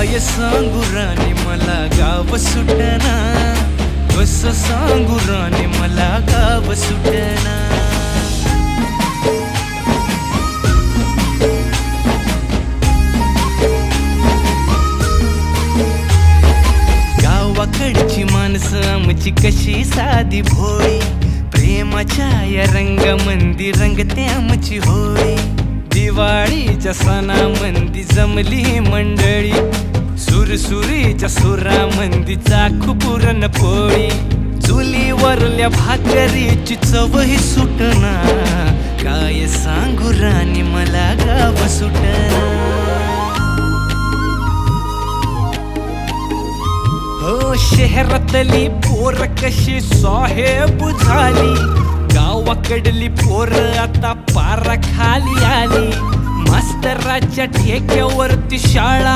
काय सांगू राणी मला गाव सुटना, कसं सांगू राणी मला गाव सुटना. गावाकडची माणसं आमची कशी साधी भोळी, प्रेमाच्या या रंगामंदी रंगते आमची होळी. दिवाळीच्या सणामंदी जमली मंडळी, सुरसुरीच्या सुरामंदी चाखू पुरणपोळी. चुलीवरल्या भाकरीची चवही सुटना, काय सांगू राणी मला गाव सुटना. हो शहरातली पोर कशी साहेब झाली, गावाकडली पोर आता पारा खाली आली. मास्तराच्या ठेक्यावरती शाळा